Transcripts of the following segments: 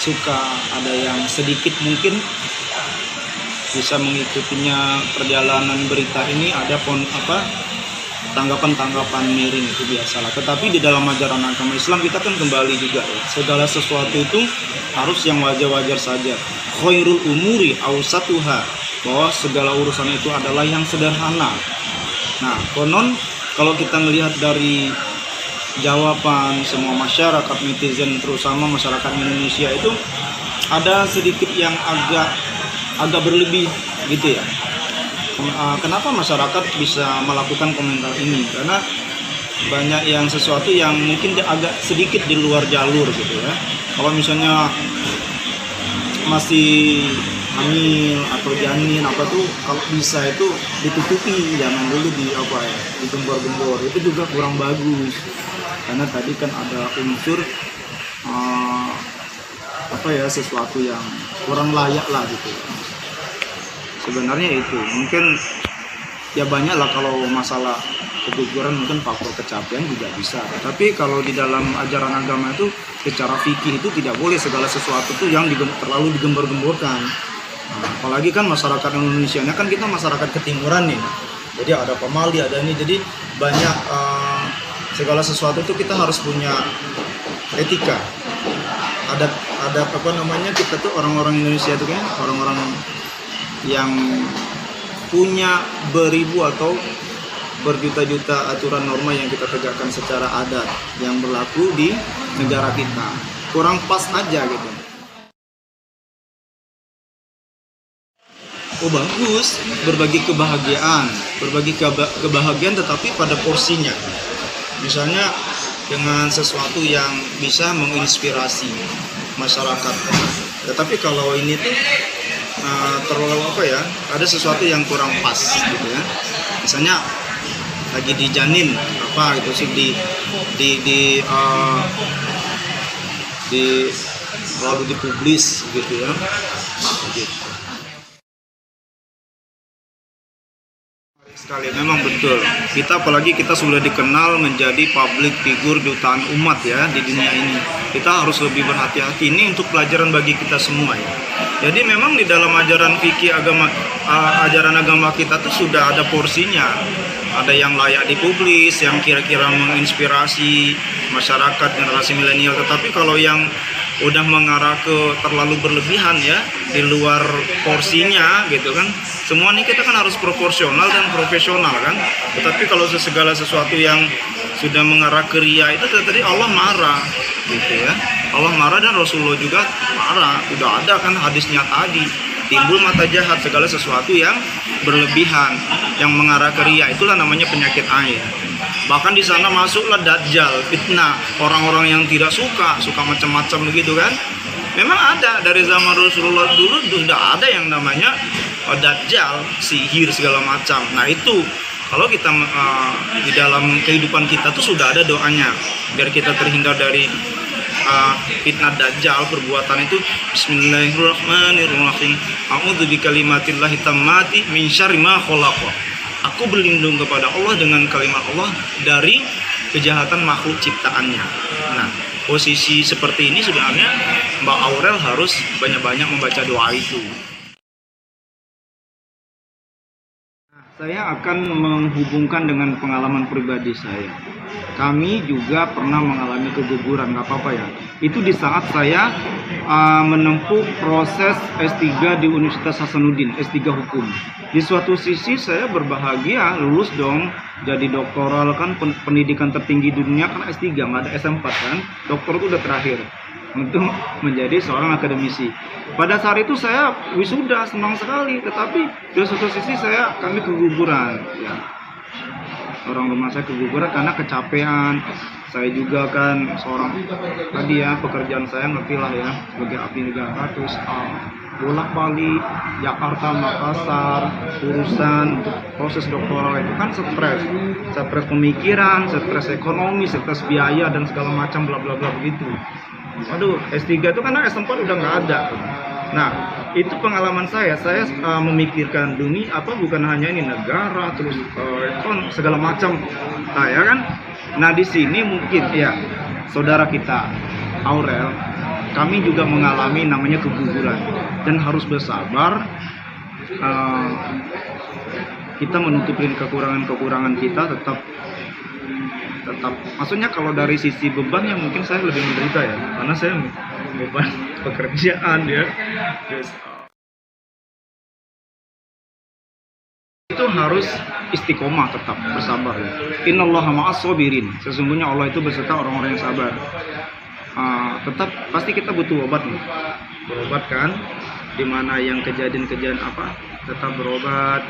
suka, ada yang sedikit mungkin bisa mengikutinya perjalanan berita ini, ada tanggapan-tanggapan miring, itu biasalah. Tetapi di dalam ajaran agama Islam kita kan kembali juga ya, segala sesuatu itu harus yang wajar-wajar saja. Khairul umuri awsatuha, bahwa segala urusan itu adalah yang sederhana. Nah, konon kalau kita melihat dari jawaban semua masyarakat netizen, terutama masyarakat Indonesia, itu ada sedikit yang agak berlebih gitu ya. Kenapa masyarakat bisa melakukan komentar ini? Karena banyak yang sesuatu yang mungkin agak sedikit di luar jalur gitu ya. Kalau misalnya masih hamil atau janin kalau bisa itu ditutupi, jangan dulu digembor-gembor, itu juga kurang bagus. Karena tadi kan ada unsur sesuatu yang kurang layak lah gitu. Sebenarnya itu mungkin ya banyak lah, kalau masalah keguguran mungkin faktor kecapean juga bisa. Tapi kalau di dalam ajaran agama itu secara fikih itu tidak boleh segala sesuatu itu yang terlalu digembor-gemborkan. Nah, apalagi kan masyarakat Indonesia ini kan kita masyarakat ketimuran nih. Jadi ada pemali, ada ini. Jadi banyak segala sesuatu itu kita harus punya etika. Ada kita tuh orang-orang Indonesia itu kan orang-orang yang punya beribu atau berjuta-juta aturan norma yang kita tegakkan secara adat yang berlaku di negara kita. Kurang pas aja gitu. Oh bagus, berbagi kebahagiaan tetapi pada porsinya. Misalnya dengan sesuatu yang bisa menginspirasi masyarakat. Tetapi kalau ini tuh terlalu ada sesuatu yang kurang pas gitu ya. Misalnya lagi dijanin lalu dipublis gitu ya. Gitu. Sekali memang betul, apalagi kita sudah dikenal menjadi public figure, dutaan umat ya di dunia ini. Kita harus lebih berhati-hati, ini untuk pelajaran bagi kita semua ya. Jadi memang di dalam ajaran fikih ajaran agama kita tuh sudah ada porsinya. Ada yang layak dipublis, yang kira-kira menginspirasi masyarakat generasi milenial. Tetapi kalau yang udah mengarah ke terlalu berlebihan ya, di luar porsinya gitu kan, semua ini kita kan harus proporsional dan profesional kan. Tetapi kalau segala sesuatu yang sudah mengarah ke ria itu tadi Allah marah gitu ya. Allah marah dan Rasulullah juga marah. Sudah ada kan hadisnya tadi, timbul mata jahat, segala sesuatu yang berlebihan yang mengarah ke ria, itulah namanya penyakit air. Bahkan di sana masuklah dajjal, fitnah, orang-orang yang tidak suka macam-macam begitu kan. Memang ada dari zaman Rasulullah dulu sudah ada yang namanya dajjal, sihir segala macam. Nah itu kalau kita di dalam kehidupan kita tuh sudah ada doanya biar kita terhindar dari fitnah dajjal, perbuatan itu. Bismillahirrahmanirrahim. A'udzu bikalimatillahi tammati min syarri ma khalaqa. Aku berlindung kepada Allah dengan kalimat Allah dari kejahatan makhluk ciptaannya. Nah, posisi seperti ini sebenarnya Mbak Aurel harus banyak-banyak membaca doa itu. Saya akan menghubungkan dengan pengalaman pribadi saya. Kami juga pernah mengalami keguguran, nggak apa-apa ya. Itu di saat saya menempuh proses S3 di Universitas Hasanuddin, S3 Hukum. Di suatu sisi saya berbahagia, lulus dong, jadi doktoral kan, pendidikan tertinggi di dunia kan S3, nggak ada S4 kan, doktor itu udah terakhir untuk menjadi seorang akademisi. Pada saat itu saya wisuda, senang sekali, tetapi di suatu sisi kami keguguran ya. Orang rumah saya keguguran karena kecapean. Saya juga kan seorang tadi ya, pekerjaan saya ngerti lah ya, sebagai abdi negara, terus bolak-balik Jakarta, Makassar, urusan untuk proses doktoral itu kan stres pemikiran, stres ekonomi, stres biaya dan segala macam bla bla bla begitu. Aduh, S3 itu karena S4 udah nggak ada. Nah, itu pengalaman saya memikirkan dunia bukan hanya ini negara, terus segala macam. Nah, ya kan? Nah, di sini mungkin ya saudara kita Aurel kami juga mengalami namanya keguguran dan harus bersabar. Kita menutupin kekurangan kita tetap maksudnya kalau dari sisi beban ya mungkin saya lebih menderita ya, karena saya beban pekerjaan ya. Itu harus istiqomah, tetap bersabar ya. Innallaha ma'as sabirin. Sesungguhnya Allah itu beserta orang-orang yang sabar. Tetap pasti kita butuh obat nih. Berobat kan, dimana yang kejadian apa, tetap berobat,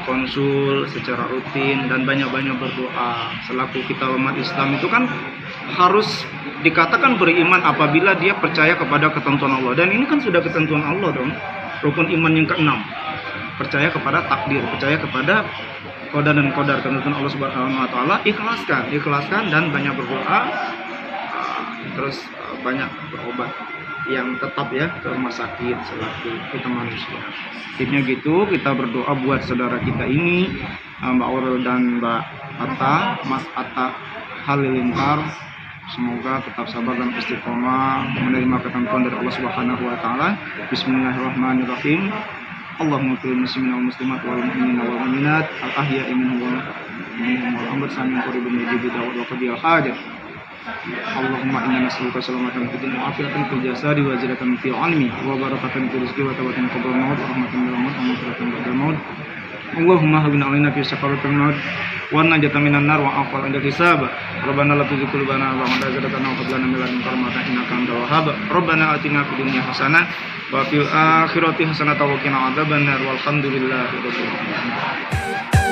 konsul secara rutin dan banyak-banyak berdoa. Selaku kita umat Islam itu kan harus dikatakan beriman apabila dia percaya kepada ketentuan Allah, dan ini kan sudah ketentuan Allah dong. Rukun iman yang keenam, percaya kepada takdir, percaya kepada qada dan qadar, ketentuan Allah Subhanahu wa taala. Ikhlaskan dan banyak berdoa, terus banyak berobat yang tetap ya ke rumah sakit selaku kita manusia. Tipnya gitu, kita berdoa buat saudara kita ini, Mbak Aurel dan Mbak Atta, Mas Atta Halilintar. Semoga tetap sabar dan istiqomah menerima ketentuan dari Allah Subhanahu wa taala. Bismillahirrahmanirrahim. Allahumma qul muslimin wal muslimat wal mu'minin wal mu'minat al ahya'i minhum wal amwat samin qaribun mujibu da'wat wa qadiyal hajat. Allahumma inna nas'aluka salamatan fid dunya wa afiatan fil jasadi wa ziyadatan fil ilmi wa barakatan fil rizqi wa tawbatan qabla al-maut wa rahmatan minal maut wa maghfiratan ba'da al-maut. Allahumma hawwin 'alaina fi sakaratil maut wa najatan minan nar wa afwa 'inda hisab. Rabbana la tuzigh qulubana ba'da idh hadaytana wa hab lana min ladunka rahmatan innaka antal wahhab. Rabbana atina fid dunya hasanah wa fil akhirati hasanah wa qina adzabannar walhamdulillahi rabbil alamin.